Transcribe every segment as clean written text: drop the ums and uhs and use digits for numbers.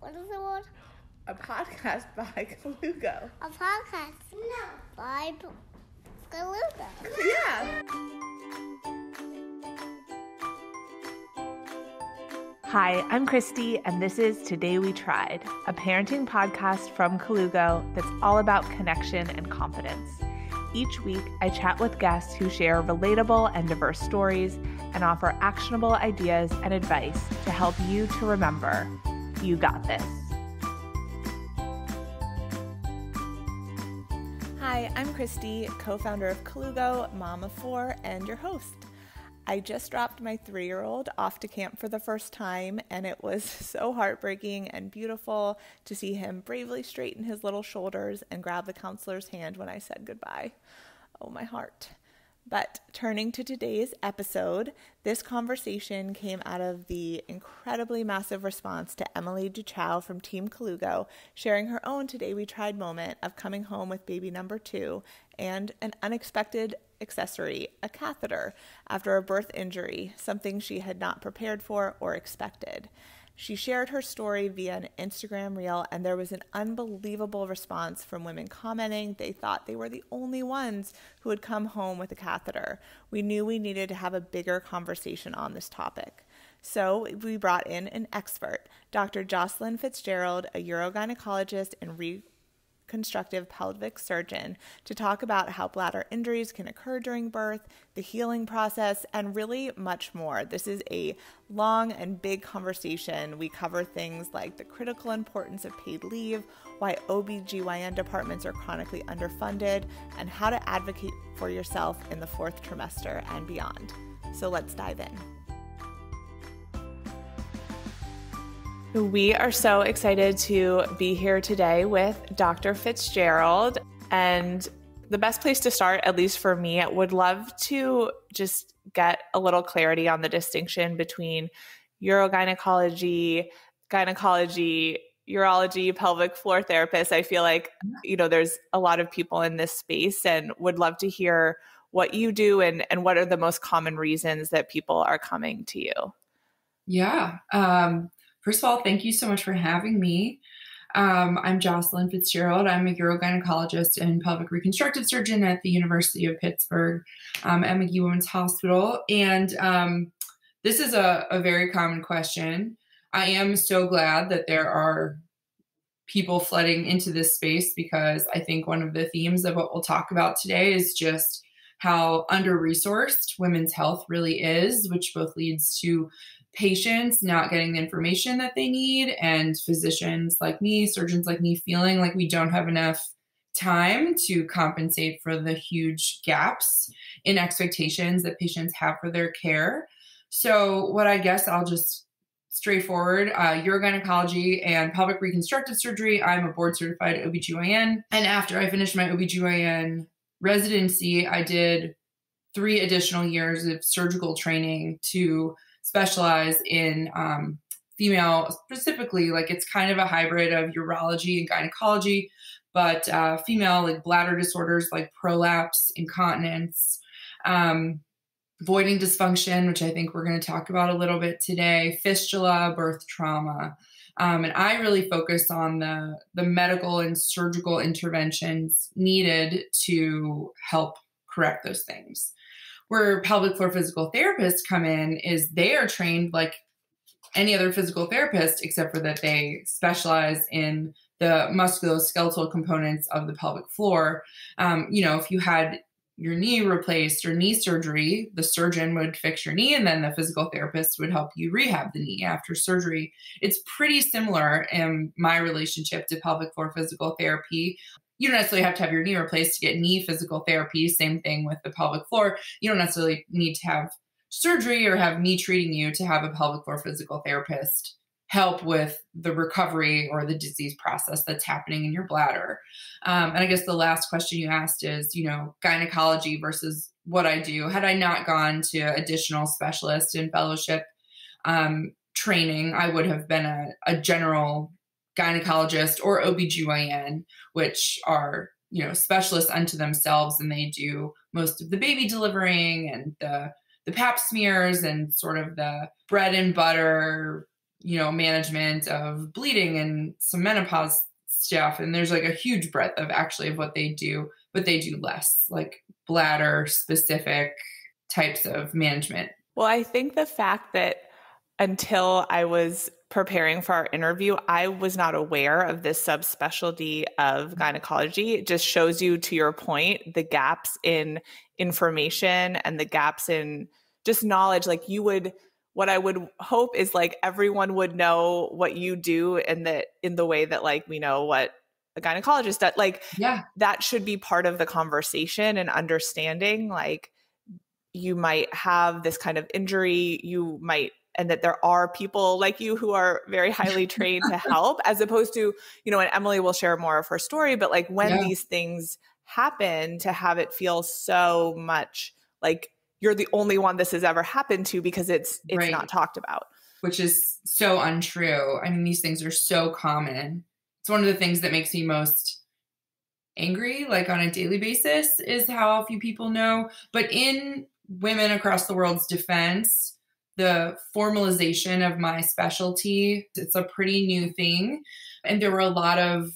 What is the word? A podcast by Kalugo. A podcast? No. By Kalugo. Yeah. Hi, I'm Christy, and this is Today We Tried, a parenting podcast from Kalugo that's all about connection and confidence. Each week, I chat with guests who share relatable and diverse stories and offer actionable ideas and advice to help you to remember, you got this. Hi, I'm Christy, co-founder of Kalugo, mom of 4, and your host. I just dropped my 3-year-old off to camp for the first time, and it was so heartbreaking and beautiful to see him bravely straighten his little shoulders and grab the counselor's hand when I said goodbye. Oh, my heart. But turning to today's episode, this conversation came out of the incredibly massive response to Emily Juchau from Team Kalugo, sharing her own Today We Tried moment of coming home with baby number 2 and an unexpected accessory, a catheter, after a birth injury, something she had not prepared for or expected. She shared her story via an Instagram reel, and there was an unbelievable response from women commenting they thought they were the only ones who had come home with a catheter. We knew we needed to have a bigger conversation on this topic. So we brought in an expert, Dr. Jocelyn Fitzgerald, a urogynecologist and reconstructive pelvic surgeon, to talk about how bladder injuries can occur during birth, the healing process, and really much more. This is a long and big conversation. We cover things like the critical importance of paid leave, why OB/GYN departments are chronically underfunded, and how to advocate for yourself in the 4th trimester and beyond. So let's dive in. We are so excited to be here today with Dr. Fitzgerald, and the best place to start, at least for me, would love to just get a little clarity on the distinction between urogynecology, gynecology, urology, pelvic floor therapist. I feel like, there's a lot of people in this space, and would love to hear what you do and what are the most common reasons that people are coming to you. Yeah. First of all, thank you so much for having me. I'm Jocelyn Fitzgerald. I'm a urogynecologist and pelvic reconstructive surgeon at the University of Pittsburgh, McGee Women's Hospital. And this is a very common question. I am so glad that there are people flooding into this space, because I think one of the themes of what we'll talk about today is just how under-resourced women's health really is, which both leads to patients not getting the information that they need, and physicians like me, surgeons like me, feeling like we don't have enough time to compensate for the huge gaps in expectations that patients have for their care. So what I guess I'll just straightforward, urogynecology and pelvic reconstructive surgery. I'm a board certified OB/GYN. And after I finished my OB/GYN residency, I did 3 additional years of surgical training to specialize in female, specifically, like it's kind of a hybrid of urology and gynecology, but female like bladder disorders like prolapse, incontinence, voiding dysfunction, which I think we're going to talk about a little bit today, fistula, birth trauma. And I really focus on the medical and surgical interventions needed to help correct those things. Where pelvic floor physical therapists come in is they are trained like any other physical therapist, except for that they specialize in the musculoskeletal components of the pelvic floor. If you had your knee replaced or knee surgery, the surgeon would fix your knee, and then the physical therapist would help you rehab the knee after surgery. It's pretty similar in my relationship to pelvic floor physical therapy. You don't necessarily have to have your knee replaced to get knee physical therapy. Same thing with the pelvic floor. You don't necessarily need to have surgery or have me treating you to have a pelvic floor physical therapist help with the recovery or the disease process that's happening in your bladder. And I guess the last question you asked is, gynecology versus what I do. Had I not gone to additional specialist and fellowship training, I would have been a general gynecologist or OB/GYN, which are, specialists unto themselves, and they do most of the baby delivering and the pap smears and sort of the bread and butter management of bleeding and some menopause stuff. And there's like a huge breadth of actually of what they do, but they do less like bladder specific types of management. Well, I think the fact that until I was preparing for our interview, I was not aware of this subspecialty of gynecology. It just shows you, to your point, the gaps in information and the gaps in just knowledge. Like what I would hope is like everyone would know what you do, and that in the way that like we know what a gynecologist does. Like that should be part of the conversation and understanding. Like you might have this kind of injury, and that there are people like you who are very highly trained to help, as opposed to, and Emily will share more of her story, but like when these things happen, to have it feel so much like you're the only one this has ever happened to, because it's not talked about. Which is so untrue. I mean, these things are so common. It's one of the things that makes me most angry, like on a daily basis, is how few people know. But in women across the world's defense, the formalization of my specialty, it's a pretty new thing. And there were a lot of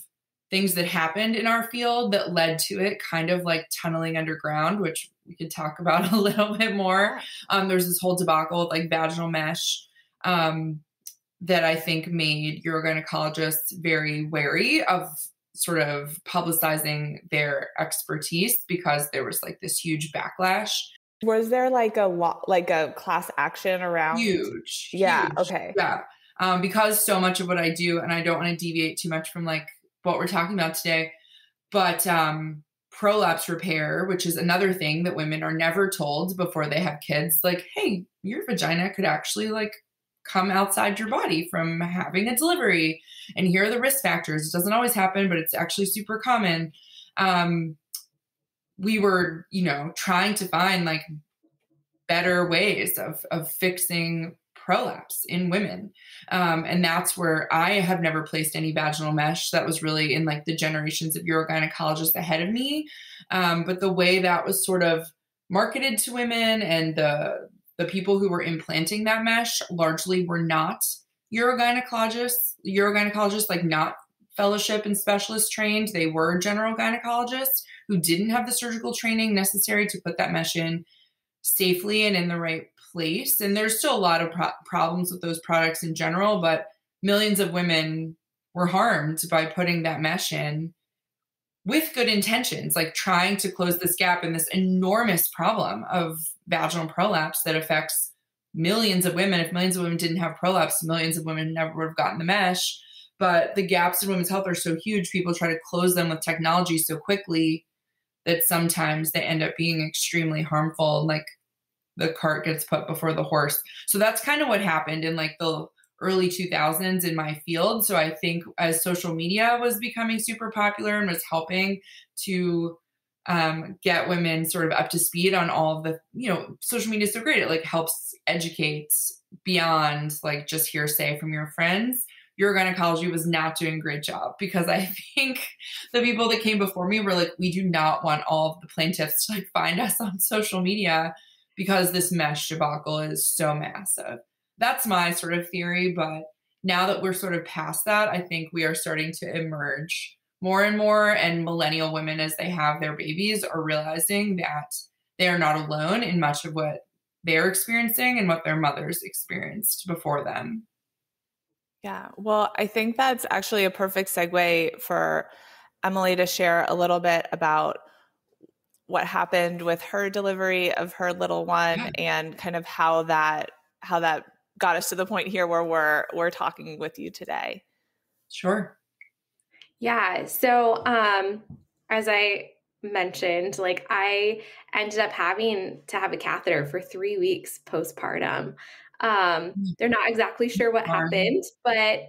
things that happened in our field that led to it kind of like tunneling underground, which we could talk about a little bit more. There's this whole debacle with like vaginal mesh that I think made urogynecologists very wary of sort of publicizing their expertise, because there was like this huge backlash. Was there like a class action around? Huge. Yeah. Huge. Okay. Yeah. Because so much of what I do, and I don't want to deviate too much from like what we're talking about today, but prolapse repair, which is another thing that women are never told before they have kids, like, hey, your vagina could actually like come outside your body from having a delivery. And here are the risk factors. It doesn't always happen, but it's actually super common. We were, trying to find like better ways of fixing prolapse in women. And that's where I have never placed any vaginal mesh. That was really in like the generations of urogynecologists ahead of me. But the way that was sort of marketed to women, and the people who were implanting that mesh largely were not urogynecologists, like not fellowship and specialist trained. They were general gynecologists who didn't have the surgical training necessary to put that mesh in safely and in the right place. And there's still a lot of problems with those products in general, but millions of women were harmed by putting that mesh in with good intentions, like trying to close this gap in this enormous problem of vaginal prolapse that affects millions of women. If millions of women didn't have prolapse, millions of women never would have gotten the mesh. But the gaps in women's health are so huge, people try to close them with technology so quickly that sometimes they end up being extremely harmful. Like the cart gets put before the horse. So that's kind of what happened in like the early 2000s in my field. So I think as social media was becoming super popular and was helping to get women sort of up to speed on all of the, social media is so great. It like helps educate beyond like just hearsay from your friends. Urogynecology was not doing a great job, because I think the people that came before me were like, we do not want all of the plaintiffs to like find us on social media because this mesh debacle is so massive. That's my sort of theory. But now that we're sort of past that, I think we are starting to emerge more and more. And millennial women, as they have their babies, are realizing that they are not alone in much of what they're experiencing and what their mothers experienced before them. Yeah. Well, I think that's actually a perfect segue for Emily to share a little bit about what happened with her delivery of her little one, and kind of how that got us to the point here where we're talking with you today. Sure. Yeah. So, as I mentioned, like I ended up having to have a catheter for 3 weeks postpartum. They're not exactly sure what happened, but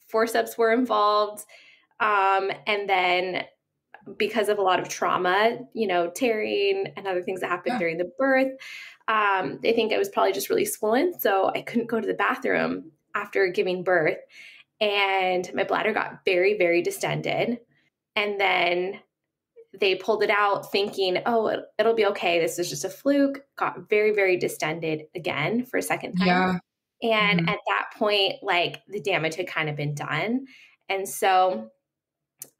forceps were involved. And then because of a lot of trauma, tearing and other things that happened during the birth, they think I was probably just really swollen. So I couldn't go to the bathroom after giving birth, and my bladder got very, very distended. And then they pulled it out thinking, oh, it'll be okay. This is just a fluke. Got very, very distended again for a second time. Yeah. And Mhm. at that point, like the damage had kind of been done. And so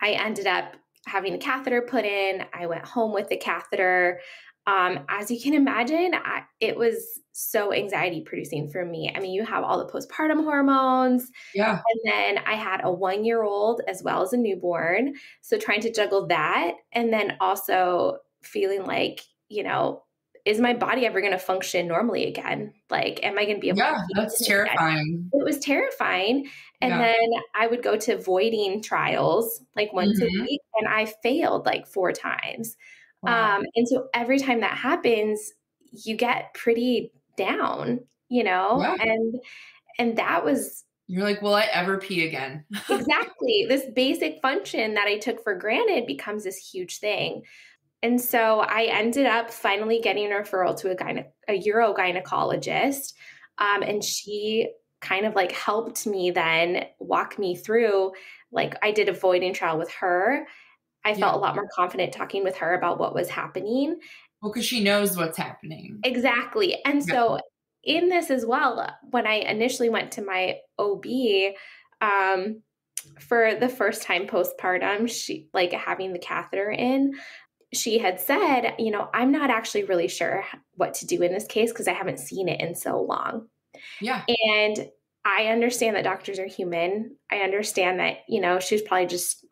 I ended up having a catheter put in. I went home with the catheter. As you can imagine, it was so anxiety producing for me. I mean, you have all the postpartum hormones, Yeah. and then I had a 1-year-old as well as a newborn. So trying to juggle that, and then also feeling like, is my body ever going to function normally again? Like, am I going to be able to Yeah, keep that's doing it again? terrifying. It was terrifying. And Yeah. then I would go to voiding trials like once a Mhm. week, and I failed like 4 times. Wow. And so every time that happens, you get pretty down, Yeah. and that was You're like, "Will I ever pee again?" exactly this basic function that I took for granted becomes this huge thing. And so I ended up finally getting a referral to a urogynecologist. And she kind of like helped me then walk me through, like I did a voiding trial with her. I felt Yeah. a lot more confident talking with her about what was happening. Well, 'cause she knows what's happening. Exactly. And Yeah. so in this as well, when I initially went to my OB, um, for the first time postpartum, she like having the catheter in, she had said, I'm not actually really sure what to do in this case because I haven't seen it in so long. Yeah. And I understand that doctors are human. I understand that, she was probably just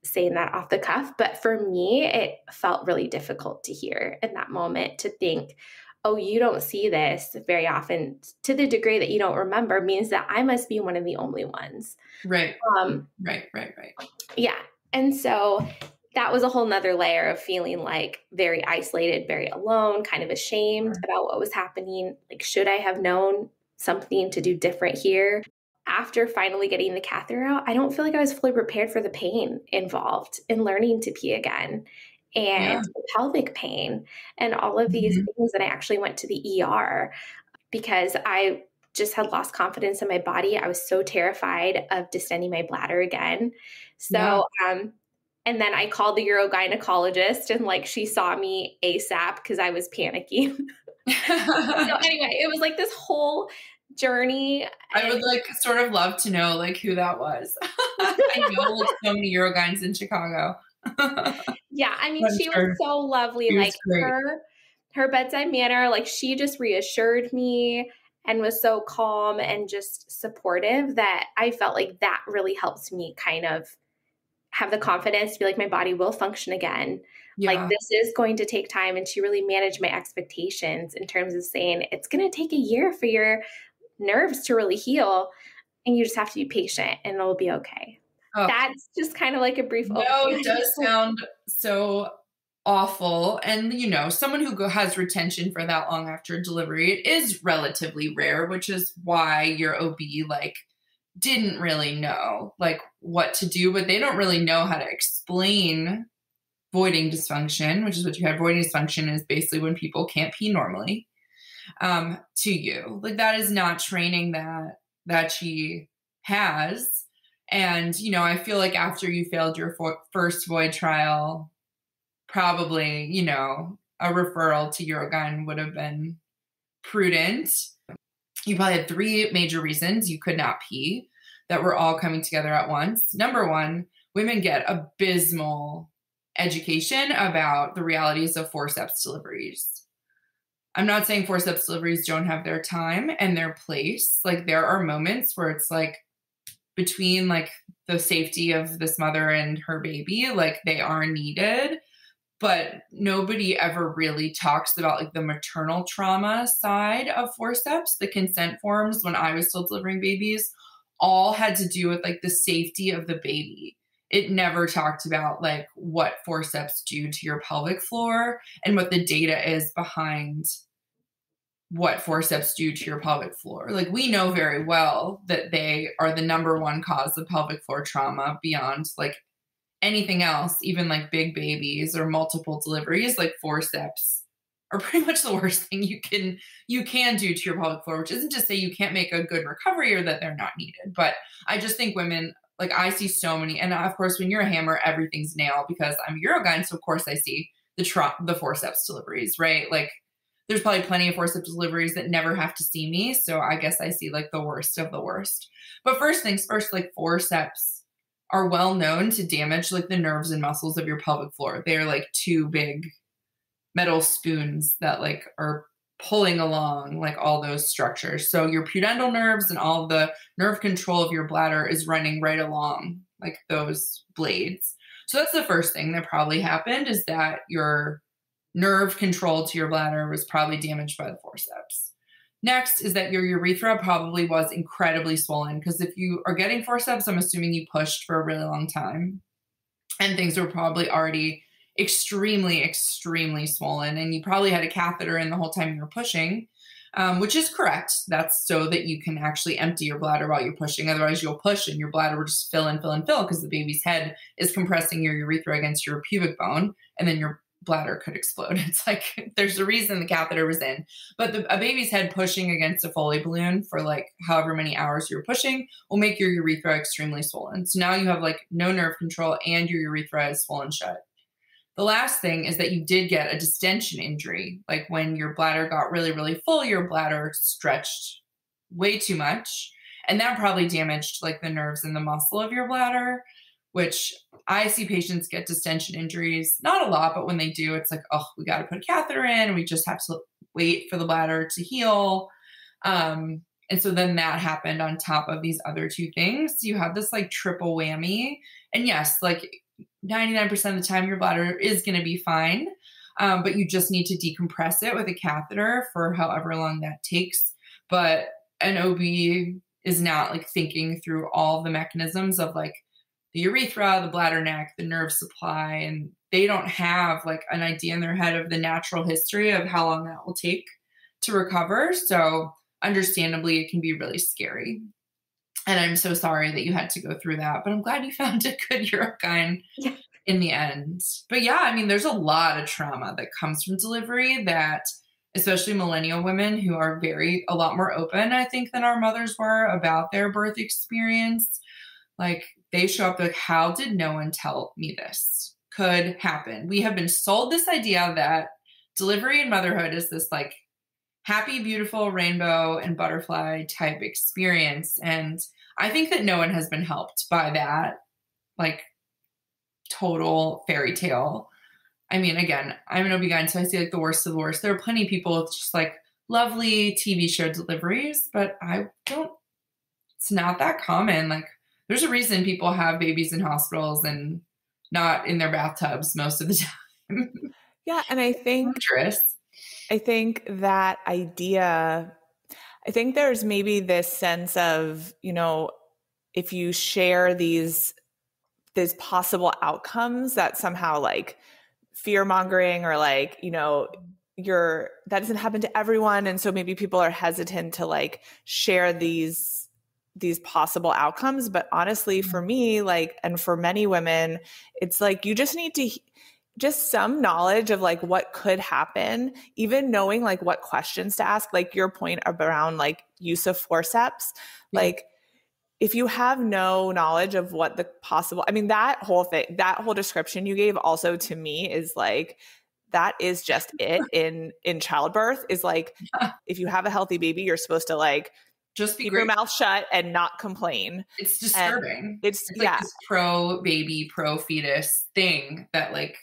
saying that off the cuff. But for me, it felt really difficult to hear in that moment to think, oh, you don't see this very often to the degree that you don't remember means that I must be one of the only ones. Right. Um, Right. yeah. And so that was a whole nother layer of feeling like very isolated, very alone, kind of ashamed about what was happening. Like, should I have known something to do different here? After finally getting the catheter out, I don't feel like I was fully prepared for the pain involved in learning to pee again Yeah. and the pelvic pain and all of these Mhm. things. And I actually went to the ER because I just had lost confidence in my body. I was so terrified of distending my bladder again. Yeah. So, and then I called the urogynecologist and like she saw me ASAP because I was panicking. So anyway, it was like this whole journey. I would And like sort of love to know like who that was. I know like so many Urogynes in Chicago. yeah, I mean, I'm she was sure so lovely. she was Like great. her bedside manner, like she just reassured me and was so calm and just supportive that I felt like that really helped me kind of have the confidence to be like, my body will function again. Like Yeah. this is going to take time. And she really managed my expectations in terms of saying it's going to take a year for your nerves to really heal. And you just have to be patient and it'll be okay. Oh, That's just kind of like a brief no, overview. it does sound so awful. And, someone who has retention for that long after delivery, it is relatively rare, which is why your OB, like, didn't really know, like, what to do, but they don't really know how to explain voiding dysfunction, which is what you had. Voiding dysfunction is basically when people can't pee normally, to you. Like, that is not training that she has. And, I feel like after you failed your first void trial, probably, a referral to Urogyne would have been prudent. You probably had 3 major reasons you could not pee that were all coming together at once. Number 1, women get abysmal education about the realities of forceps deliveries. I'm not saying forceps deliveries don't have their time and their place. Like, there are moments where it's like between like the safety of this mother and her baby, like they are needed, but nobody ever really talks about like the maternal trauma side of forceps. The consent forms when I was still delivering babies all had to do with like the safety of the baby. It never talked about like what forceps do to your pelvic floor and what the data is behind what forceps do to your pelvic floor. Like, we know very well that they are the number 1 cause of pelvic floor trauma beyond like anything else, even like big babies or multiple deliveries. Like, forceps are pretty much the worst thing you can do to your pelvic floor, which isn't to say you can't make a good recovery or that they're not needed. But I just think women, like, I see so many, and of course when you're a hammer, everything's nail because I'm a Urogyne. So of course I see the forceps deliveries, right? Like, there's probably plenty of forceps deliveries that never have to see me. So I guess I see like the worst of the worst. But first things first, like forceps are well known to damage like the nerves and muscles of your pelvic floor. They're like two big metal spoons that like are pulling along like all those structures. So your pudendal nerves and all the nerve control of your bladder is running right along like those blades. So that's the first thing that probably happened, is that your nerve control to your bladder was probably damaged by the forceps. Next is that your urethra probably was incredibly swollen, because if you are getting forceps, I'm assuming you pushed for a really long time and things were probably already extremely, extremely swollen. And you probably had a catheter in the whole time you were pushing, which is correct. That's so that you can actually empty your bladder while you're pushing. Otherwise you'll push and your bladder will just fill and fill and fill, because the baby's head is compressing your urethra against your pubic bone, and then your bladder could explode. It's like, there's a reason the catheter was in. But a baby's head pushing against a Foley balloon for like however many hours you're pushing will make your urethra extremely swollen. So now you have like no nerve control and your urethra is swollen shut. The last thing is that you did get a distension injury. Like when your bladder got really, really full, your bladder stretched way too much. And that probably damaged like the nerves and the muscle of your bladder, which I see patients get distension injuries, not a lot, but when they do, it's like, oh, we got to put a catheter in. We just have to wait for the bladder to heal. And so then that happened on top of these other two things. You have this like triple whammy. And yes, like 99% of the time your bladder is going to be fine, but you just need to decompress it with a catheter for however long that takes. But an OB is not like thinking through all the mechanisms of like the urethra, the bladder neck, the nerve supply, and they don't have like an idea in their head of the natural history of how long that will take to recover. So understandably, it can be really scary. And I'm so sorry that you had to go through that, but I'm glad you found a good urogyne in the end. But yeah, I mean, there's a lot of trauma that comes from delivery that, especially millennial women who are a lot more open, I think, than our mothers were about their birth experience. Like they show up like, how did no one tell me this could happen? We have been sold this idea that delivery and motherhood is this like happy, beautiful rainbow and butterfly type experience. And I think that no one has been helped by that, like total fairy tale. I mean, again, I'm an OB-GYN, so I see like the worst of the worst. There are plenty of people with just like lovely TV show deliveries, but it's not that common. Like there's a reason people have babies in hospitals and not in their bathtubs most of the time. Yeah. And I think that idea, I think there's maybe this sense of, if you share these possible outcomes, that somehow like fear mongering or like, that doesn't happen to everyone. And so maybe people are hesitant to like share these possible outcomes. But honestly, for me, like, and for many women, it's like, you just need to just some knowledge of like what could happen, even knowing like what questions to ask, like your point around like use of forceps, like if you have no knowledge of what the possible, I mean, that whole description you gave also to me is like, that is just it in childbirth is like, if you have a healthy baby, you're supposed to like, just keep your mouth shut and not complain. It's disturbing. It's like yeah, this pro baby, pro fetus thing that like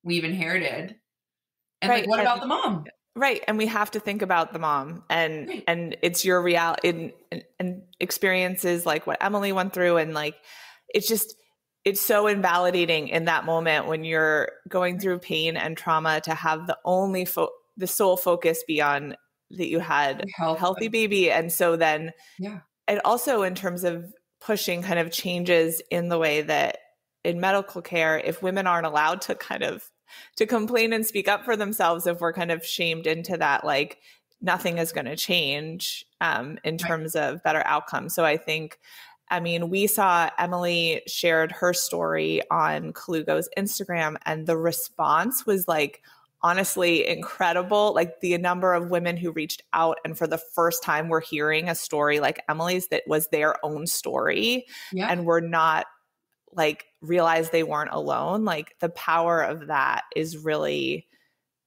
we've inherited. And right. Like, what about the mom? Right. And we have to think about the mom and, right. And it's your reality and experiences like what Emily went through. And like, it's so invalidating in that moment when you're going through pain and trauma to have the sole focus be on that you had a healthy baby. And so then, and also in terms of pushing kind of changes in the way that in medical care, if women aren't allowed to kind of to complain and speak up for themselves, if we're kind of shamed into that, like nothing is going to change in terms of better outcomes. So I think, I mean, we saw Emily shared her story on Colugo's Instagram and the response was like, honestly, incredible. Like the number of women who reached out and for the first time were hearing a story like Emily's that was their own story and were not like realized they weren't alone. Like the power of that is really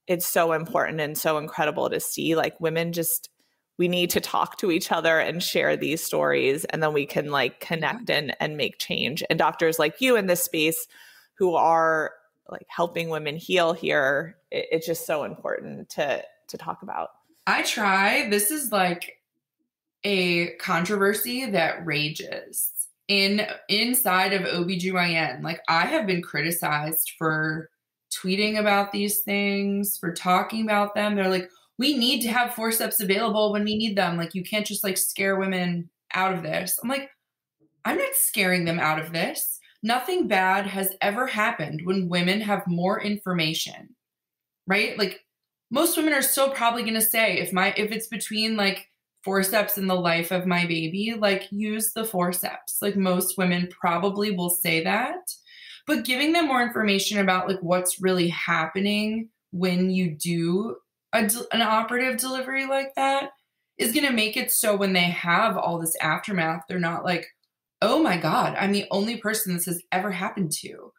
it's so important and so incredible to see, like, women just, we need to talk to each other and share these stories, and then we can like connect and make change. And doctors like you in this space who are like helping women heal here, it's just so important to talk about. I try. This is like a controversy that rages inside of OBGYN. Like, I have been criticized for tweeting about these things, for talking about them. They're like, we need to have forceps available when we need them. Like, you can't just like scare women out of this. I'm like, I'm not scaring them out of this. Nothing bad has ever happened when women have more information, right? Like, most women are still probably going to say, if it's between like forceps and the life of my baby, like, use the forceps. Like, most women probably will say that, but giving them more information about like what's really happening when you do an operative delivery like that is going to make it so when they have all this aftermath, they're not like, oh my God, I'm the only person this has ever happened to.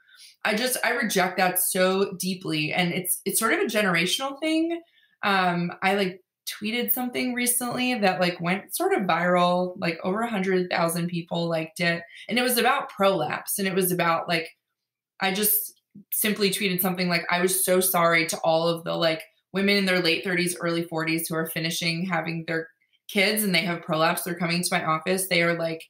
I reject that so deeply. And it's sort of a generational thing. I like tweeted something recently that like went sort of viral, like over 100,000 people liked it. And it was about prolapse. And it was about like, I just simply tweeted something like, I was so sorry to all of the like women in their late 30s, early 40s who are finishing having their kids and they have prolapse. They're coming to my office. They are like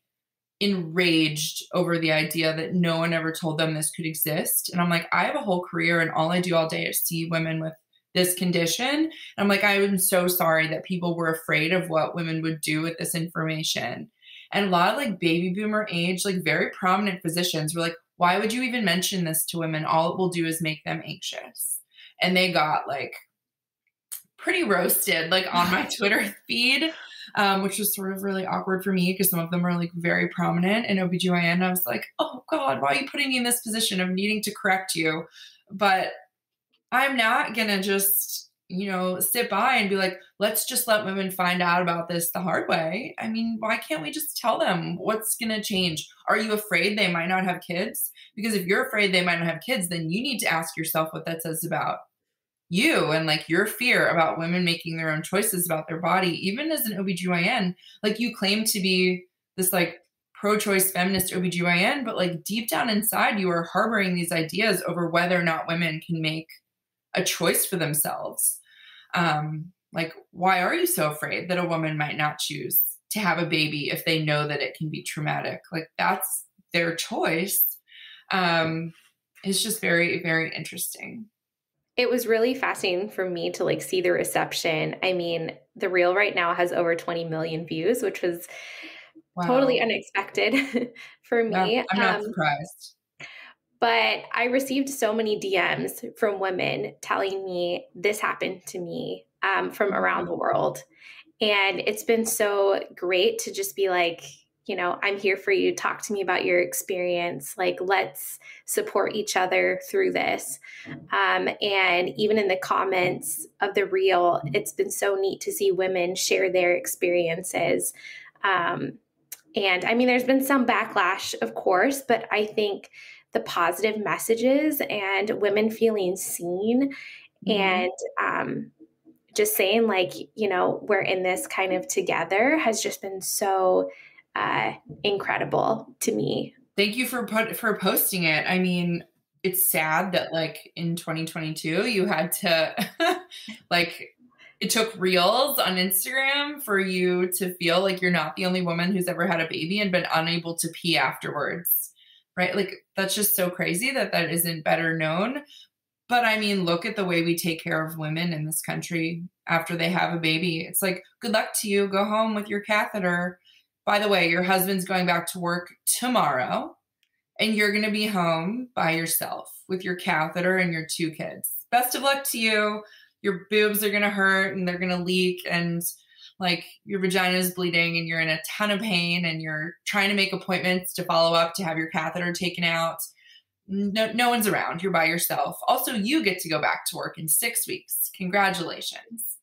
enraged over the idea that no one ever told them this could exist. And I'm like, I have a whole career and all I do all day is see women with this condition. And I'm like, I am so sorry that people were afraid of what women would do with this information. And a lot of like baby boomer age, like very prominent physicians were like, why would you even mention this to women? All it will do is make them anxious. And they got like pretty roasted, like on my Twitter feed, which was sort of really awkward for me because some of them are like very prominent in OBGYN. I was like, oh God, why are you putting me in this position of needing to correct you? But I'm not going to just, sit by and be like, let's just let women find out about this the hard way. I mean, why can't we just tell them what's going to change? Are you afraid they might not have kids? Because if you're afraid they might not have kids, then you need to ask yourself what that says about you and like your fear about women making their own choices about their body. Even as an OBGYN, like, you claim to be this like pro-choice feminist OBGYN, but like deep down inside you are harboring these ideas over whether or not women can make a choice for themselves. Like, why are you so afraid that a woman might not choose to have a baby if they know that it can be traumatic? Like, that's their choice. It's just very, very interesting. It was really fascinating for me to like see the reception. I mean, the reel right now has over 20 million views, which was totally unexpected for me. I'm not surprised. But I received so many DMs from women telling me this happened to me from around the world. And it's been so great to just be like, I'm here for you. Talk to me about your experience. Like, let's support each other through this. And even in the comments of the reel, it's been so neat to see women share their experiences. And I mean, there's been some backlash, of course, but I think the positive messages and women feeling seen and just saying like, we're in this kind of together has just been so incredible to me. Thank you for posting it. I mean, it's sad that like in 2022 you had to like, it took reels on Instagram for you to feel like you're not the only woman who's ever had a baby and been unable to pee afterwards, right? Like, that's just so crazy that isn't better known. But I mean, look at the way we take care of women in this country after they have a baby. It's like, good luck to you. Go home with your catheter. By the way, your husband's going back to work tomorrow and you're going to be home by yourself with your catheter and your 2 kids. Best of luck to you. Your boobs are going to hurt and they're going to leak and like your vagina is bleeding and you're in a ton of pain and you're trying to make appointments to follow up to have your catheter taken out. No one's around. You're by yourself. Also, you get to go back to work in 6 weeks. Congratulations.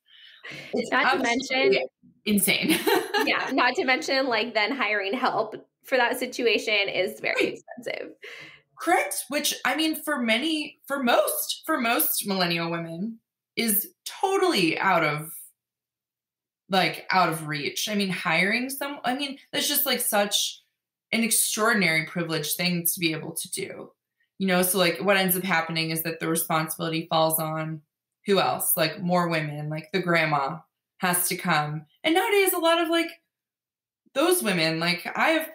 It's not to mention insane. Yeah. Not to mention like then hiring help for that situation is very expensive. Correct. Which I mean, for most millennial women, is totally out of reach. I mean, that's just like such an extraordinary privileged thing to be able to do, So like what ends up happening is that the responsibility falls on who else? Like more women, like the grandma has to come. And nowadays a lot of like those women, like I have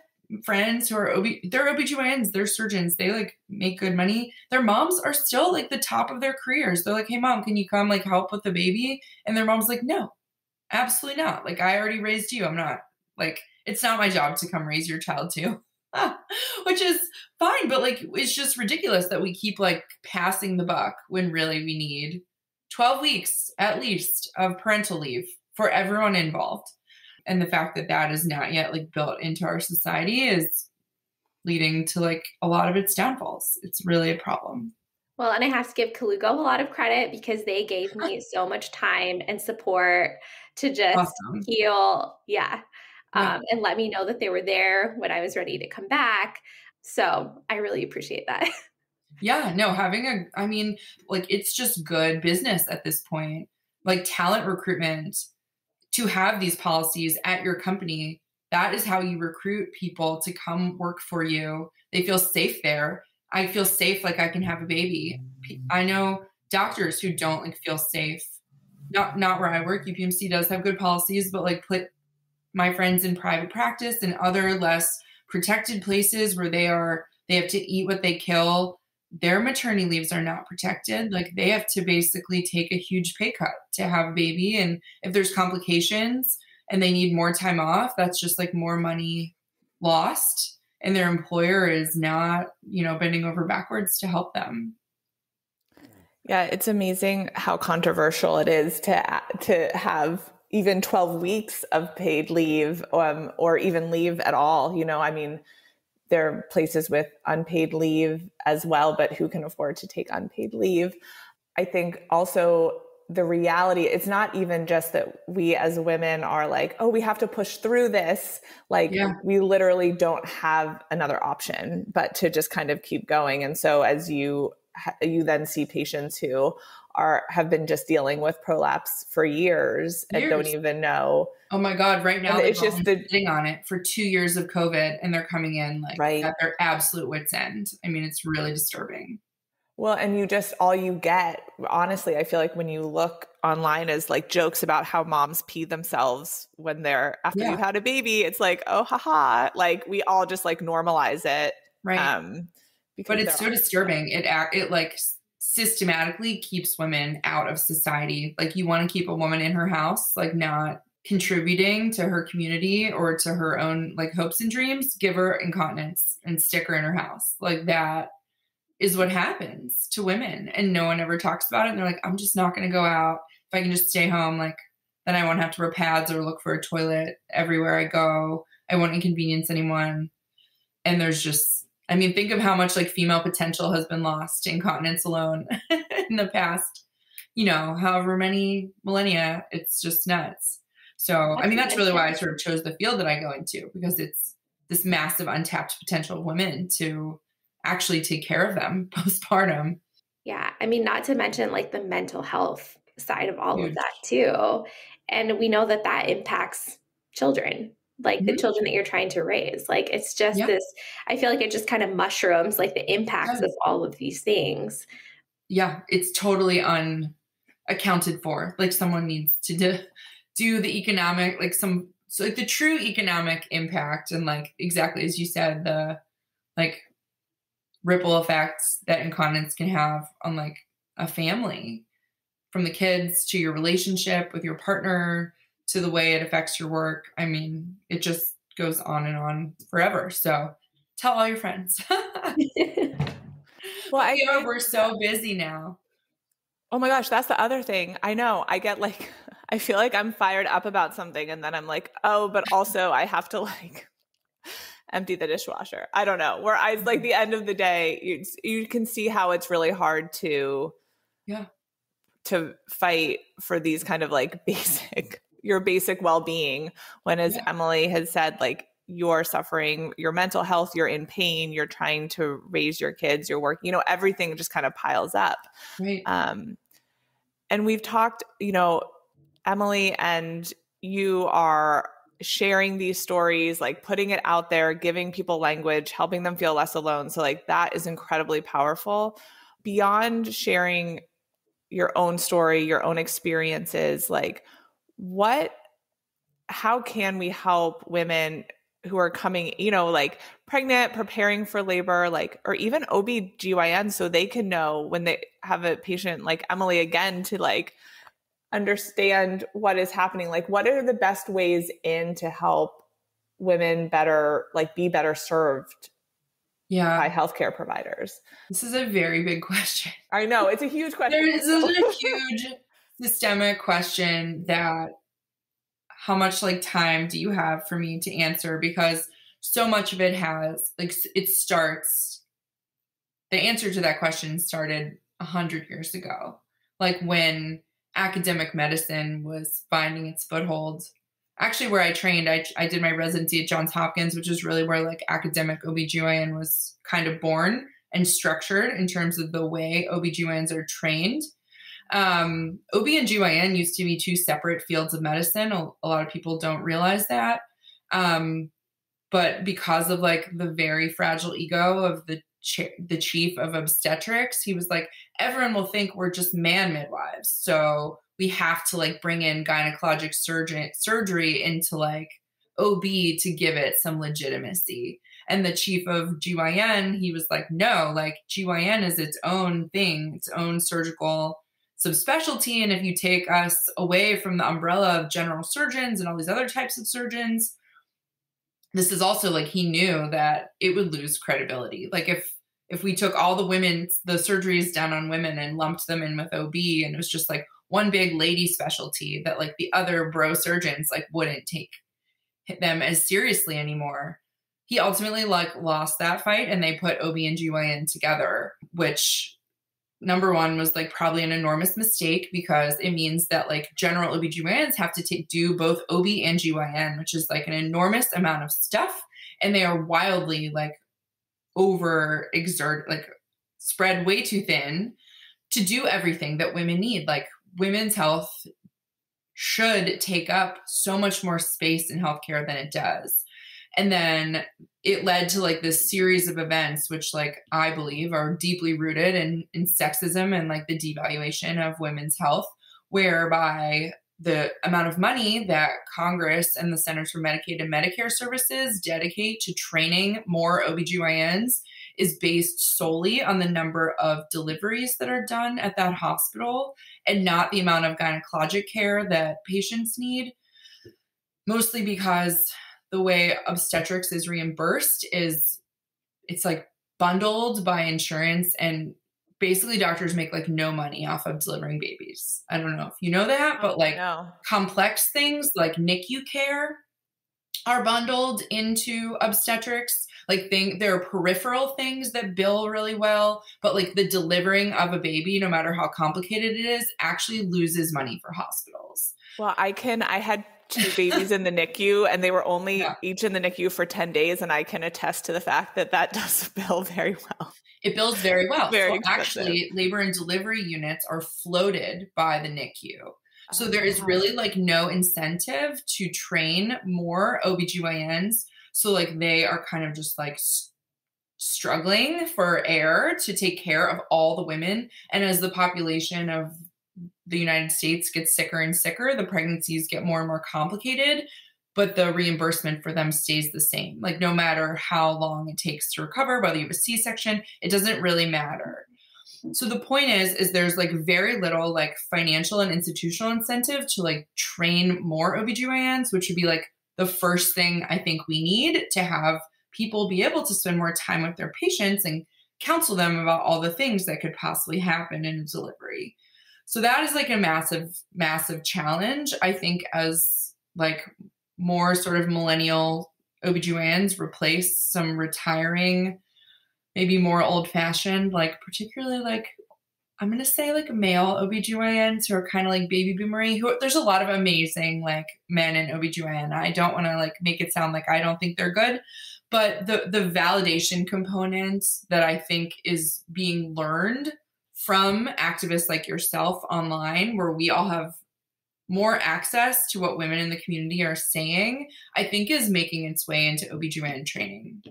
friends who are they're OBGYNs, they're surgeons, they like make good money. Their moms are still like the top of their careers. They're like, hey mom, can you come like help with the baby? And their mom's like, no, absolutely not. Like I already raised you. I'm not like, it's not my job to come raise your child too. Which is fine. But like, it's just ridiculous that we keep like passing the buck when really we need 12 weeks at least of parental leave for everyone involved. And the fact that that is not yet like built into our society is leading to like a lot of its downfalls. It's really a problem. Well, and I have to give Colugo a lot of credit because they gave me so much time and support to just heal. Yeah. And let me know that they were there when I was ready to come back. So I really appreciate that. Yeah, no, it's just good business at this point, like talent recruitment, to have these policies at your company. That is how you recruit people to come work for you. They feel safe there. I feel safe. Like I can have a baby. I know doctors who don't like feel safe. Not where I work. UPMC does have good policies, but like put my friends in private practice and other less protected places where they have to eat what they kill. Their maternity leaves are not protected. Like they have to basically take a huge pay cut to have a baby. And if there's complications and they need more time off, that's just like more money lost. And their employer is not, bending over backwards to help them. Yeah, it's amazing how controversial it is to have even 12 weeks of paid leave, or even leave at all. There are places with unpaid leave as well, but who can afford to take unpaid leave? I think also the reality, it's not even just that we as women are like, oh, we have to push through this. Like we literally don't have another option but to just kind of keep going. And so as you then see patients who have been just dealing with prolapse for years and don't even know. Oh my God. Right now it's just sitting on it for 2 years of COVID and they're coming in at their absolute wit's end. I mean, it's really disturbing. Well, and all you get, honestly, I feel like when you look online is like jokes about how moms pee themselves when after you've had a baby, it's like, oh, haha. Like we all just like normalize it. Right. But it's so disturbing. It like systematically keeps women out of society. Like you want to keep a woman in her house, like not contributing to her community or to her own like hopes and dreams, give her incontinence and stick her in her house. Like that is what happens to women. And no one ever talks about it. And they're like, I'm just not going to go out. If I can just stay home, like then I won't have to wear pads or look for a toilet everywhere I go. I won't inconvenience anyone. And there's just, think of how much like female potential has been lost to incontinence alone in the past, however many millennia. It's just nuts. So, that's really why I sort of chose the field that I go into, because it's this massive untapped potential of women to actually take care of them postpartum. Yeah. Not to mention like the mental health side of all of that too. And we know that impacts children. Like the children that you're trying to raise. Like, it's just this, I feel like it just kind of mushrooms, like the impacts of all of these things. Yeah. It's totally unaccounted for. Like someone needs to do the economic, so like the true economic impact. And like, exactly as you said, the like ripple effects that incontinence can have on like a family, from the kids to your relationship with your partner, to the way it affects your work. It just goes on and on forever. So tell all your friends. Well, we're so busy now. Oh my gosh, that's the other thing. I know. I get like, I feel like I'm fired up about something and then I'm like, oh, but also I have to like empty the dishwasher. I don't know. Whereas like the end of the day, you can see how it's really hard to fight for these kind of like your basic well-being, when, as Emily has said, like you're suffering your mental health, you're in pain, you're trying to raise your kids, you're working, everything just kind of piles up. Right. And we've talked, you know, Emily, and you are sharing these stories, like putting it out there, giving people language, helping them feel less alone. So like that is incredibly powerful. Beyond sharing your own story, your own experiences, like how can we help women who are coming, you know, like pregnant, preparing for labor, like, or even OB/GYN, so they can know when they have a patient like Emily again to like understand what is happening? Like, what are the best ways in to help women better, like be better served by healthcare providers? This is a very big question. I know, it's a huge question. This is a huge systemic question that how much like time do you have for me to answer? Because so much of it has like, the answer to that question started 100 years ago. Like when academic medicine was finding its foothold. Actually, where I trained, I did my residency at Johns Hopkins, which is really where like academic OB/GYN was kind of born and structured in terms of the way OB/GYNs are trained. OB and GYN used to be two separate fields of medicine. A lot of people don't realize that. But because of like the very fragile ego of the chief of obstetrics, he was like, everyone will think we're just man midwives. So we have to like bring in gynecologic surgery into like OB to give it some legitimacy. And the chief of GYN, he was like, no, like GYN is its own thing, its own surgical subspecialty. And if you take us away from the umbrella of general surgeons and all these other types of surgeons, this is also like, he knew that it would lose credibility. Like if we took all the surgeries done on women and lumped them in with OB, and it was just like one big lady specialty that like the other bro surgeons like wouldn't take them as seriously anymore. He ultimately like lost that fight, and they put OB and GYN together, which number one was like probably an enormous mistake, because it means that like general OB/GYNs have to do both OB and GYN, which is like an enormous amount of stuff. And they are wildly like spread way too thin to do everything that women need. Like women's health should take up so much more space in healthcare than it does. And then it led to like this series of events, which like I believe are deeply rooted in sexism and like the devaluation of women's health, whereby the amount of money that Congress and the Centers for Medicaid and Medicare Services dedicate to training more OB/GYNs is based solely on the number of deliveries that are done at that hospital and not the amount of gynecologic care that patients need, mostly because the way obstetrics is reimbursed is it's like bundled by insurance, and basically doctors make like no money off of delivering babies. I don't know if you know that, but like complex things like NICU care are bundled into obstetrics. Like there are peripheral things that bill really well, but like the delivering of a baby, no matter how complicated it is, actually loses money for hospitals. Well, I had 2 babies in the NICU, and they were only each in the NICU for 10 days. And I can attest to the fact that does bill very well. It bills very well. Very so actually, labor and delivery units are floated by the NICU. So there is really like no incentive to train more OB/GYNs. So like they are kind of just like struggling for air to take care of all the women. And as the population of the United States gets sicker and sicker, the pregnancies get more and more complicated, but the reimbursement for them stays the same. Like no matter how long it takes to recover, whether you have a C-section, it doesn't really matter. So the point is there's like very little like financial and institutional incentive to like train more OB/GYNs, which would be like the first thing I think we need to have people be able to spend more time with their patients and counsel them about all the things that could possibly happen in a delivery. So that is like a massive, massive challenge. I think as like more sort of millennial OB/GYNs replace some retiring, maybe more old-fashioned, like particularly like, I'm going to say like male OB/GYNs who are kind of like baby boomery, there's a lot of amazing like men in OB/GYN. I don't want to like make it sound like I don't think they're good, but the validation component that I think is being learned from activists like yourself online, where we all have more access to what women in the community are saying, I think is making its way into OBGYN training.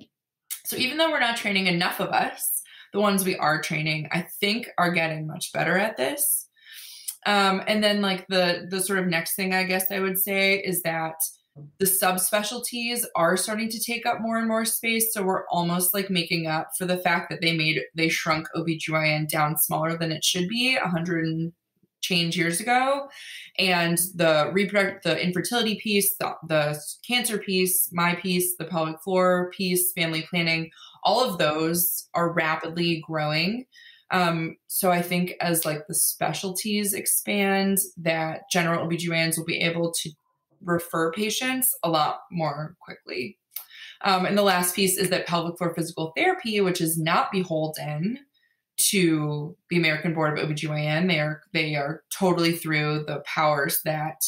So even though we're not training enough of us, the ones we are training, I think are getting much better at this. And then like the sort of next thing I guess I would say is that the subspecialties are starting to take up more and more space. So we're almost like making up for the fact that they shrunk OBGYN down smaller than it should be 100 and change years ago. And the infertility piece, the cancer piece, my piece, the pelvic floor piece, family planning, all of those are rapidly growing. So I think as like the specialties expand, that general OBGYNs will be able to refer patients a lot more quickly. And the last piece is that pelvic floor physical therapy, which is not beholden to the American Board of OBGYN, they are totally through the powers that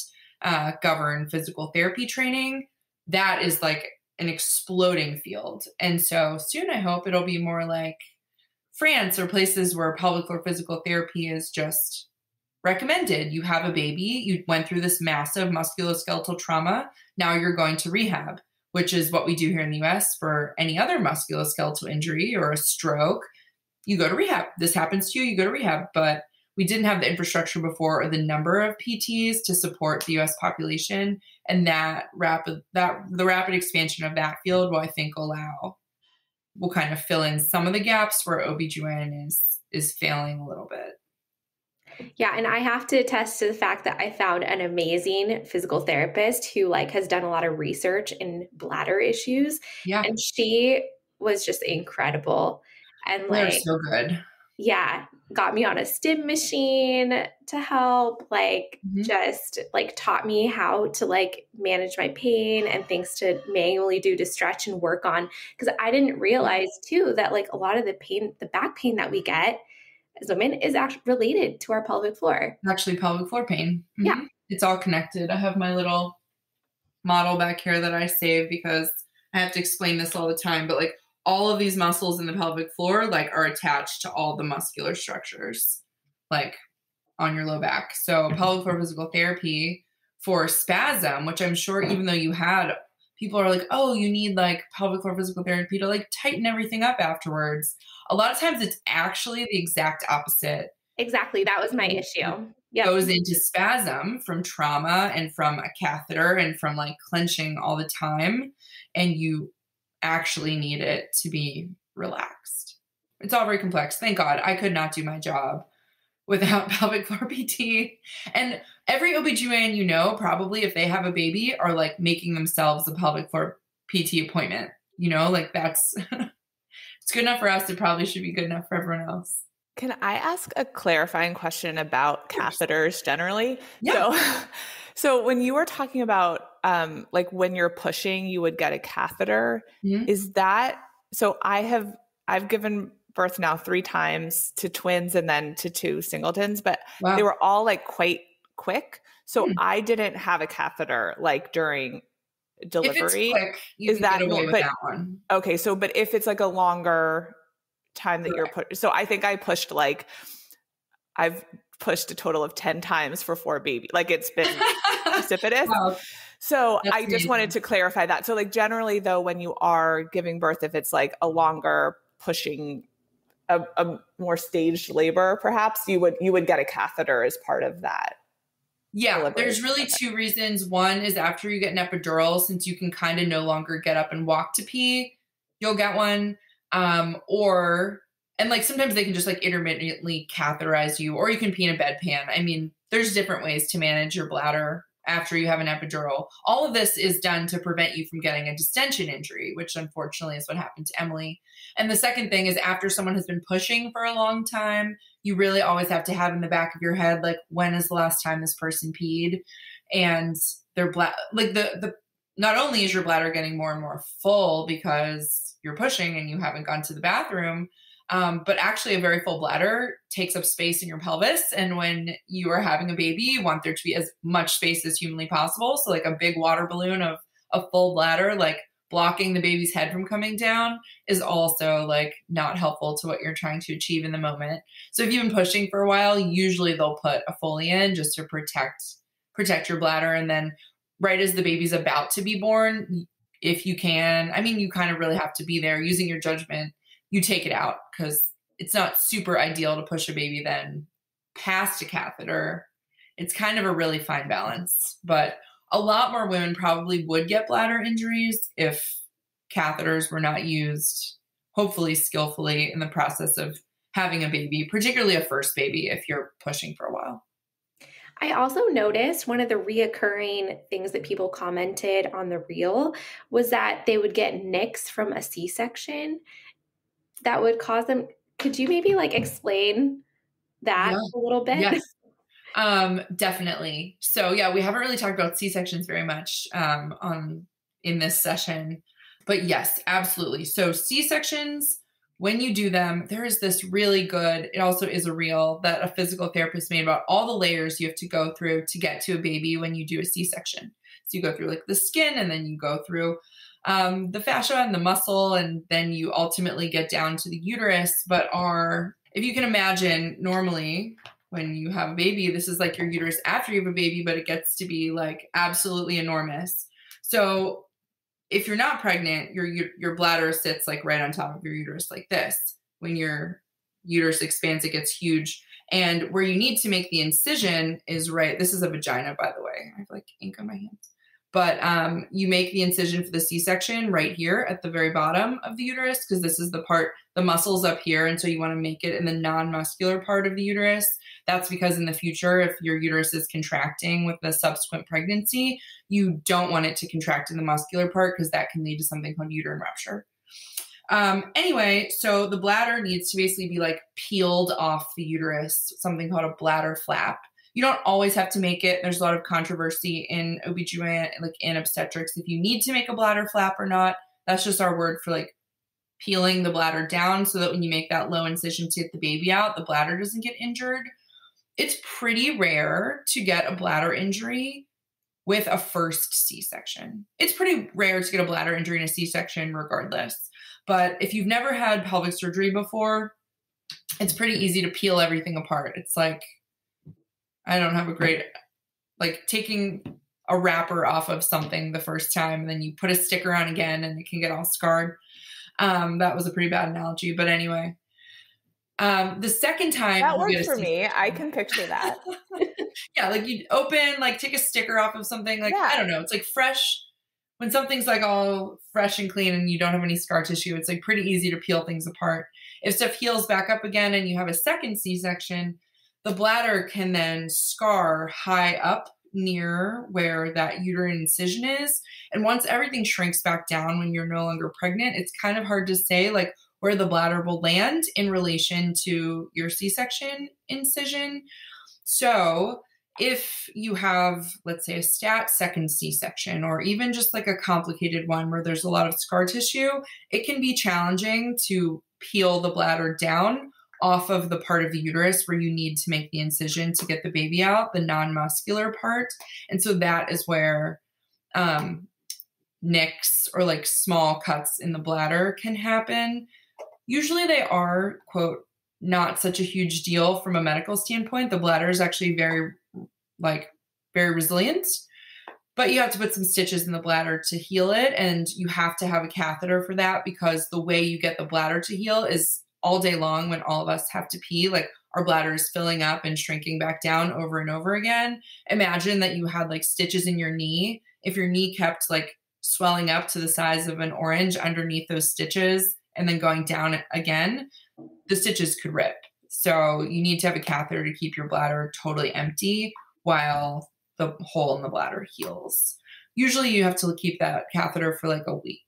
govern physical therapy training. That is like an exploding field. And so soon I hope it'll be more like France or places where pelvic floor physical therapy is just recommended. You have a baby, you went through this massive musculoskeletal trauma, now you're going to rehab, which is what we do here in the US for any other musculoskeletal injury or a stroke. You go to rehab. This happens to you, you go to rehab. But we didn't have the infrastructure before or the number of PTs to support the US population. And the rapid expansion of that field will, I think, will kind of fill in some of the gaps where OBGYN is failing a little bit. Yeah. And I have to attest to the fact that I found an amazing physical therapist who like has done a lot of research in bladder issues. Yeah. And she was just incredible. And They're like, so good. Yeah. Got me on a stim machine to help, like just like taught me how to like manage my pain and things to manually do to stretch and work on. Cause I didn't realize too, that like a lot of the back pain that we get as women is actually related to our pelvic floor. Actually pelvic floor pain. Mm-hmm. Yeah. It's all connected. I have my little model back here that I save because I have to explain this all the time, but like all of these muscles in the pelvic floor like are attached to all the muscular structures like on your low back. So pelvic floor physical therapy for spasm, which I'm sure even though people are like, oh, you need like pelvic floor physical therapy to like tighten everything up afterwards. A lot of times it's actually the exact opposite. Exactly. That was my issue. Yep. Goes into spasm from trauma and from a catheter and from like clenching all the time. And you actually need it to be relaxed. It's all very complex. Thank God I could not do my job without pelvic floor PT. And every OBGYN, probably if they have a baby are like making themselves a pelvic floor PT appointment, like that's, it's good enough for us. It probably should be good enough for everyone else. Can I ask a clarifying question about catheters generally? Yeah. So when you were talking about like when you're pushing, you would get a catheter. Mm-hmm. Is that so? I've given birth now 3 times to twins and then to 2 singletons, but wow. They were all like quite quick. So I didn't have a catheter like during delivery. If it's quick, you can get away with that one. Okay, so but if it's like a longer time that you're put, so I think I've pushed a total of 10 times for 4 babies. Like it's been precipitous. Wow. So that's I just wanted to clarify that. So like generally though, when you are giving birth, if it's like a longer pushing, a more staged labor, perhaps you would get a catheter as part of that. Yeah. Delivery. There's really 2 reasons. One is after you get an epidural, since you can kind of no longer get up and walk to pee, you'll get one. And like sometimes they can just like intermittently catheterize you, or you can pee in a bedpan. I mean, there's different ways to manage your bladder after you have an epidural. All of this is done to prevent you from getting a distension injury, which unfortunately is what happened to Emily. And the second thing is after someone has been pushing for a long time, you really always have to have in the back of your head, like, when is the last time this person peed? And their not only is your bladder getting more and more full because you're pushing and you haven't gone to the bathroom, but actually a very full bladder takes up space in your pelvis. And when you are having a baby, you want there to be as much space as humanly possible. So like a big water balloon of a full bladder, like blocking the baby's head from coming down is also like not helpful to what you're trying to achieve in the moment. So if you've been pushing for a while, usually they'll put a Foley in just to protect your bladder. And then right as the baby's about to be born, if you can, I mean, you kind of really have to be there using your judgment, you take it out, because it's not super ideal to push a baby then past a catheter. It's kind of a really fine balance, but a lot more women probably would get bladder injuries if catheters were not used, hopefully skillfully, in the process of having a baby, particularly a first baby if you're pushing for a while. I also noticed one of the reoccurring things that people commented on the reel was that they would get nicks from a C-section that would cause them. Could you maybe like explain that a little bit? Yes. Definitely. So yeah, we haven't really talked about C-sections very much in this session, but yes, absolutely. So C-sections, when you do them, there is this really good, it also is a reel that a physical therapist made about all the layers you have to go through to get to a baby when you do a C-section. So you go through like the skin, and then you go through the fascia and the muscle, and then you ultimately get down to the uterus. But if you can imagine, normally when you have a baby, this is like your uterus after you have a baby, but it gets to be like absolutely enormous. So if you're not pregnant, your bladder sits like right on top of your uterus like this. When your uterus expands, it gets huge. And where you need to make the incision is right. This is a vagina, by the way. I have like ink on my hands. But you make the incision for the C-section right here at the very bottom of the uterus, because this is the part, the muscle's up here. And so you want to make it in the non-muscular part of the uterus. That's because in the future, if your uterus is contracting with the subsequent pregnancy, you don't want it to contract in the muscular part, because that can lead to something called uterine rupture. Anyway, so the bladder needs to basically be like peeled off the uterus, something called a bladder flap. You don't always have to make it. There's a lot of controversy in OB/GYN, like in obstetrics, if you need to make a bladder flap or not. That's just our word for like peeling the bladder down so that when you make that low incision to get the baby out, the bladder doesn't get injured. It's pretty rare to get a bladder injury with a first C-section. It's pretty rare to get a bladder injury in a C-section regardless. But if you've never had pelvic surgery before, it's pretty easy to peel everything apart. It's like, I don't have a great, like taking a wrapper off of something the first time, and then you put a sticker on again and it can get all scarred. That was a pretty bad analogy, but anyway. The second time that works for me. I can picture that. Yeah, like you open, like take a sticker off of something, like I don't know, it's like fresh. When something's like all fresh and clean and you don't have any scar tissue, it's like pretty easy to peel things apart. If stuff heals back up again and you have a second C-section, the bladder can then scar high up near where that uterine incision is. And once everything shrinks back down when you're no longer pregnant, it's kind of hard to say like where the bladder will land in relation to your C-section incision. So if you have, let's say, a stat second C-section, or even just like a complicated one where there's a lot of scar tissue, it can be challenging to peel the bladder down off of the part of the uterus where you need to make the incision to get the baby out, the non-muscular part. And so that is where nicks or like small cuts in the bladder can happen. Usually they are, quote, not such a huge deal from a medical standpoint. The bladder is actually very resilient, but you have to put some stitches in the bladder to heal it. And you have to have a catheter for that, because the way you get the bladder to heal is all day long when all of us have to pee, like our bladder is filling up and shrinking back down over and over again. Imagine that you had like stitches in your knee. If your knee kept like swelling up to the size of an orange underneath those stitches and then going down again, the stitches could rip. So you need to have a catheter to keep your bladder totally empty while the hole in the bladder heals. Usually you have to keep that catheter for like a week.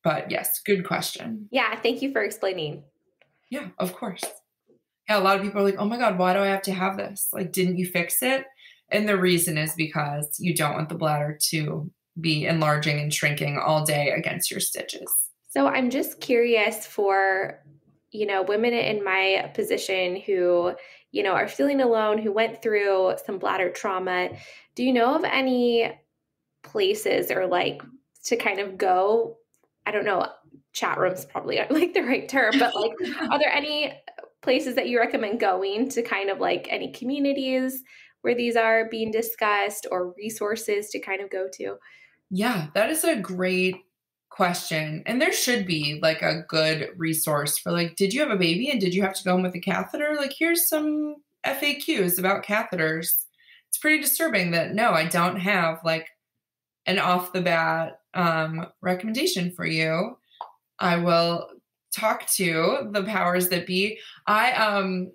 But yes, good question. Yeah, thank you for explaining. Yeah, of course. Yeah, a lot of people are like, oh my God, why do I have to have this? Like, didn't you fix it? And the reason is because you don't want the bladder to be enlarging and shrinking all day against your stitches. So I'm just curious for, women in my position who, are feeling alone, who went through some bladder trauma. Do you know of any places or like to kind of go? I don't know, chat rooms probably aren't like the right term, but like, are there any places that you recommend going to, kind of like any communities where these are being discussed, or resources to kind of go to? Yeah, that is a great question. And there should be like a good resource for like, did you have a baby and did you have to go in with a catheter? Like, here's some FAQs about catheters. It's pretty disturbing that no, I don't have like an off the bat recommendation for you. I will talk to the powers that be. I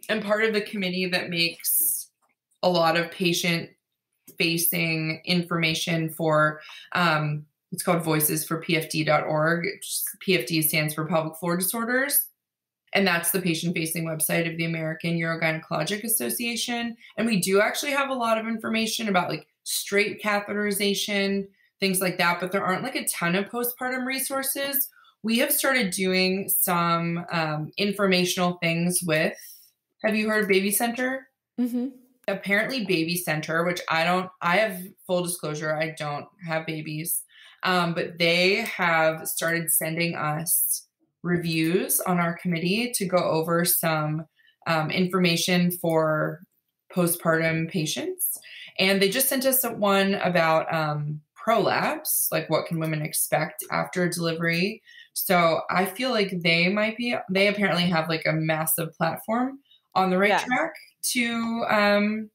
am part of the committee that makes a lot of patient facing information for it's called Voices for PFD.org. PFD stands for pelvic floor disorders. And that's the patient facing website of the American Urogynecologist Association. And we do actually have a lot of information about like straight catheterization, things like that, but there aren't like a ton of postpartum resources. We have started doing some informational things with, have you heard of Baby Center? Mm-hmm. Apparently Baby Center, which I have full disclosure, I don't have babies, but they have started sending us reviews on our committee to go over some information for postpartum patients. And they just sent us one about prolapse, like what can women expect after delivery. So I feel like they apparently have like a massive platform on the right track to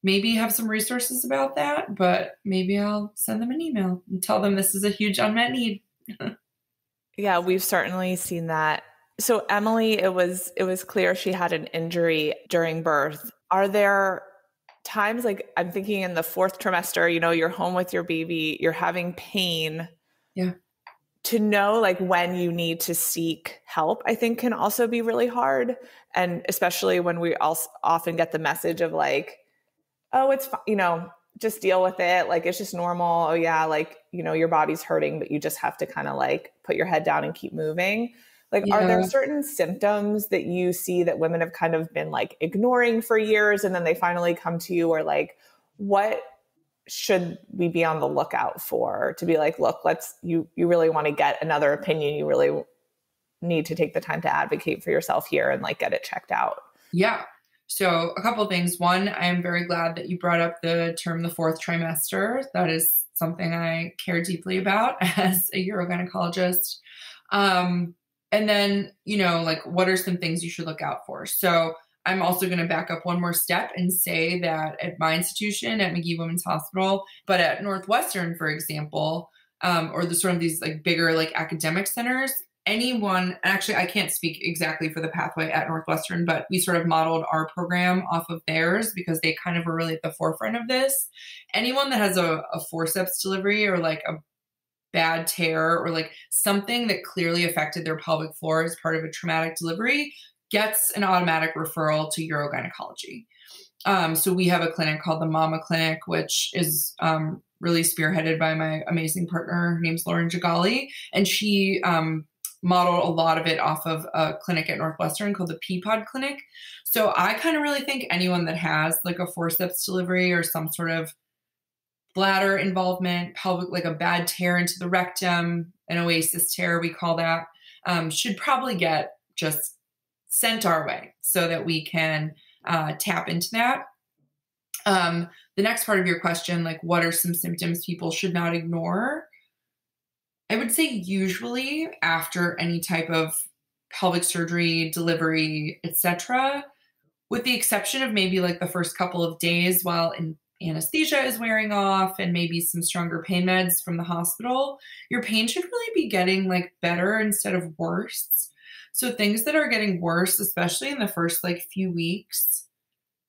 maybe have some resources about that, but maybe I'll send them an email and tell them this is a huge unmet need. Yeah, we've certainly seen that. So Emily, it was clear she had an injury during birth. Are there times, like I'm thinking in the 4th trimester, you know, you're home with your baby, you're having pain. Yeah. To know like when you need to seek help, I think can also be really hard. And especially when we also often get the message of like, oh, it's fine, you know, just deal with it. Like, it's just normal. Oh yeah. Like, you know, your body's hurting, but you just have to kind of like put your head down and keep moving. Like, are there certain symptoms that you see that women have kind of been like ignoring for years, and then they finally come to you, or like, what should we be on the lookout for to be like, look, you really want to get another opinion. You really need to take the time to advocate for yourself here and like get it checked out. Yeah. So a couple of things. One, I'm very glad that you brought up the term, the 4th trimester. That is something I care deeply about as a urogynecologist. And then, you know, like, what are some things you should look out for? So I'm also going to back up one more step and say that at my institution, at McGee Women's Hospital, but at Northwestern, for example, or the sort of these like bigger like academic centers, anyone, actually, I can't speak exactly for the pathway at Northwestern, but we sort of modeled our program off of theirs because they kind of were really at the forefront of this. Anyone that has a forceps delivery or like a bad tear or like something that clearly affected their pelvic floor as part of a traumatic delivery gets an automatic referral to urogynecology. So we have a clinic called the Mama Clinic, which is really spearheaded by my amazing partner. Her name's Lauren Jagali, and she modeled a lot of it off of a clinic at Northwestern called the Peapod Clinic. So I kind of really think anyone that has like a forceps delivery or some sort of bladder involvement, pelvic, like a bad tear into the rectum, an oasis tear, we call that, should probably get just sent our way so that we can tap into that. The next part of your question, like what are some symptoms people should not ignore? I would say usually after any type of pelvic surgery, delivery, etc., with the exception of maybe like the first couple of days while anesthesia is wearing off and maybe some stronger pain meds from the hospital, your pain should really be getting like better instead of worse. So things that are getting worse, especially in the first like few weeks,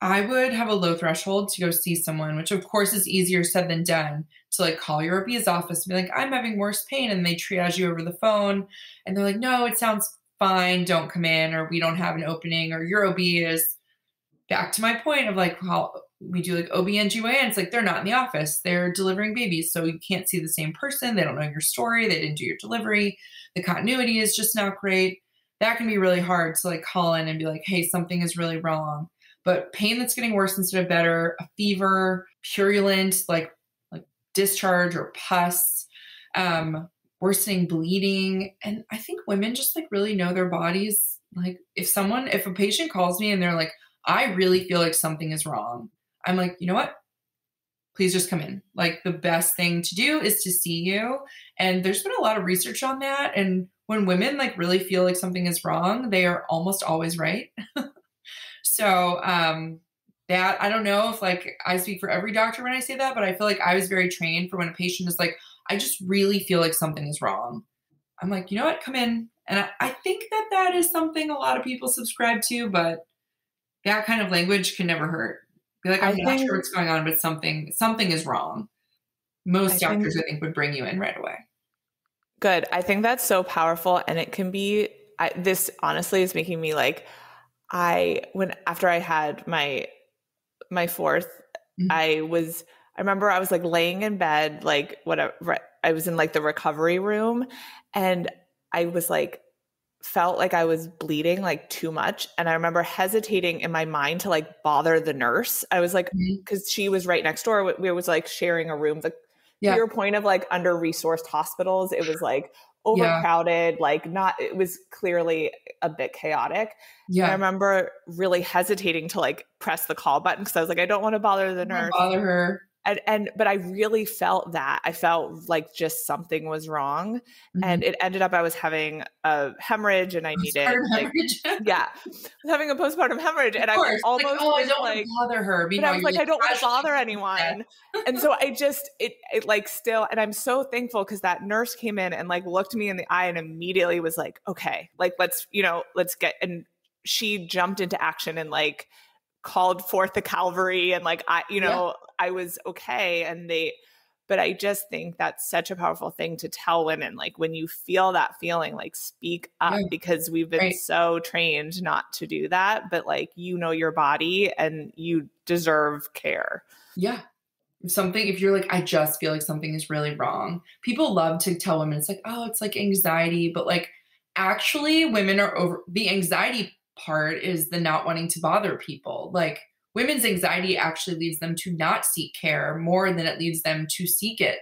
I would have a low threshold to go see someone, which of course is easier said than done, to like call your OB's office and be like, I'm having worse pain. And they triage you over the phone and they're like, no, it sounds fine. Don't come in, or we don't have an opening, or your OB is, back to my point of like how we do like OB/GYN. It's like, they're not in the office. They're delivering babies. So you can't see the same person. They don't know your story. They didn't do your delivery. The continuity is just not great. That can be really hard to like call in and be like, hey, something is really wrong. But pain that's getting worse instead of better, a fever, purulent, like discharge or pus, worsening bleeding. And I think women just like really know their bodies. Like if a patient calls me and they're like, I really feel like something is wrong, I'm like, you know what? Please just come in. Like the best thing to do is to see you. And there's been a lot of research on that. And when women like really feel like something is wrong, they are almost always right. So, that I don't know if like I speak for every doctor when I say that, but I feel like I was very trained for when a patient is like, I just really feel like something is wrong. I'm like, you know what, come in. And I think that is something a lot of people subscribe to, but that kind of language can never hurt. Be like, I'm not sure what's going on, but something is wrong. Most doctors, I think, would bring you in right away. Good. I think that's so powerful. And it can be, this honestly is making me like, after I had my fourth, Mm-hmm. I remember I was like laying in bed, like whatever, I was in like the recovery room, and I was like, felt like I was bleeding like too much. And I remember hesitating in my mind to like bother the nurse. I was like, because she was right next door. We was like sharing a room. To your point of like under-resourced hospitals, it was like overcrowded, like it was clearly a bit chaotic. Yeah. And I remember really hesitating to like press the call button because I was like, I don't want to bother the nurse. Bother her. But I really felt that. I felt like just something was wrong. Mm-hmm. And it ended up I was having a hemorrhage and I needed I was having a postpartum hemorrhage. And I was almost like, I don't want to bother her. But I was like, I don't want to bother anyone. And so I just, it like still, and I'm so thankful because that nurse came in and like looked me in the eye and immediately was like, okay, like let's get, and she jumped into action and like called forth the cavalry and like, I was okay. But I just think that's such a powerful thing to tell women. Like when you feel that feeling, like speak up because we've been so trained not to do that, but like, your body and you deserve care. Yeah. If you're like, I just feel like something is really wrong. People love to tell women, it's like, oh, it's like anxiety, but like actually women are over the anxiety part is the not wanting to bother people. Like women's anxiety actually leads them to not seek care more than it leads them to seek it.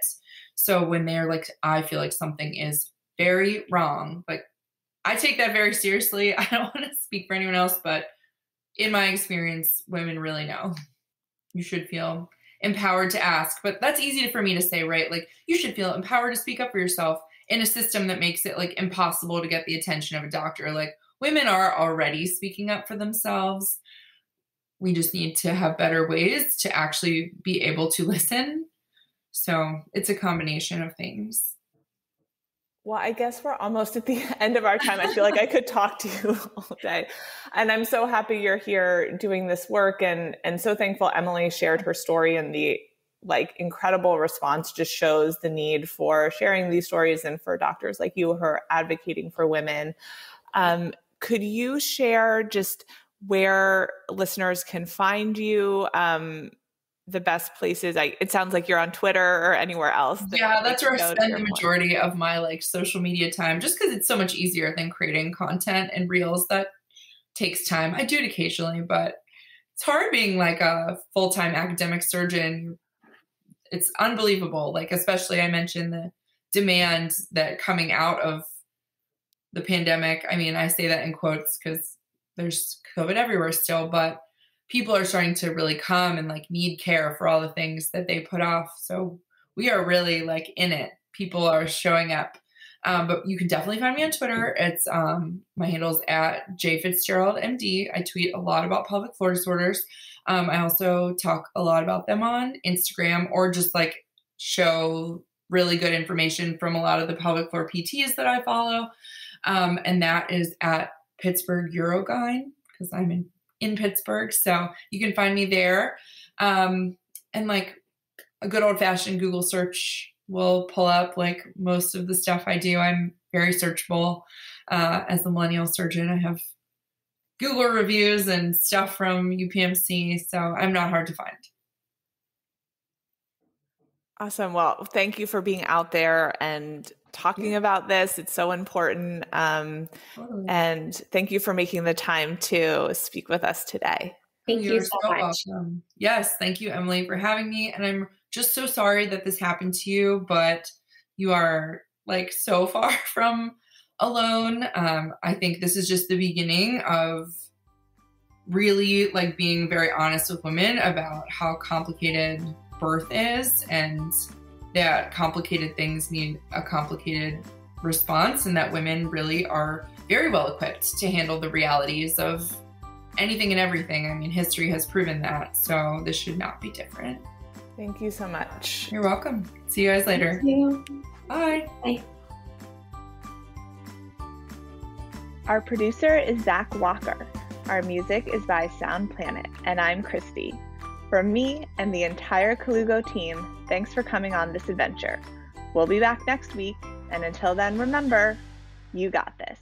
So when they're like, I feel like something is very wrong, like I take that very seriously. I don't want to speak for anyone else, but in my experience, women really know. You should feel empowered to ask, but that's easy for me to say, right? Like you should feel empowered to speak up for yourself in a system that makes it like impossible to get the attention of a doctor. Like women are already speaking up for themselves. We just need to have better ways to actually be able to listen. So it's a combination of things. Well, I guess we're almost at the end of our time. I feel like I could talk to you all day. And I'm so happy you're here doing this work and so thankful Emily shared her story, and the like incredible response just shows the need for sharing these stories and for doctors like you who are advocating for women. Could you share just where listeners can find you? The best places. It sounds like you're on Twitter or anywhere else. That's where I spend the majority of my like social media time, just because it's so much easier than creating content and reels. That takes time. I do it occasionally, but it's hard being like a full-time academic surgeon. It's unbelievable. Like, especially I mentioned the demand that coming out of the pandemic. I mean, I say that in quotes because there's COVID everywhere still, but people are starting to really come and like need care for all the things that they put off. So we are really like in it. People are showing up. But you can definitely find me on Twitter. It's my handle's at jfitzgeraldmd. I tweet a lot about pelvic floor disorders. I also talk a lot about them on Instagram, or just like show really good information from a lot of the pelvic floor PTs that I follow. And that is at Pittsburgh Urogyne, because I'm in Pittsburgh. So you can find me there. And like a good old fashioned Google search will pull up like most of the stuff I do. I'm very searchable. As a millennial surgeon, I have Google reviews and stuff from UPMC. So I'm not hard to find. Awesome. Well, thank you for being out there and talking about this. It's so important. Totally. And thank you for making the time to speak with us today. Thank you so much. Awesome. Yes. Thank you, Emily, for having me. And I'm just so sorry that this happened to you, but You are like so far from alone. I think this is just the beginning of really like being very honest with women about how complicated birth is, and that complicated things need a complicated response, and that women really are very well equipped to handle the realities of anything and everything. I mean, history has proven that, so this should not be different. Thank you so much. You're welcome. See you guys later. Thank you. Bye. Bye. Our producer is Zach Walker. Our music is by Sound Planet, and I'm Christy. From me and the entire Colugo team, thanks for coming on this adventure. We'll be back next week, and until then, remember, you got this.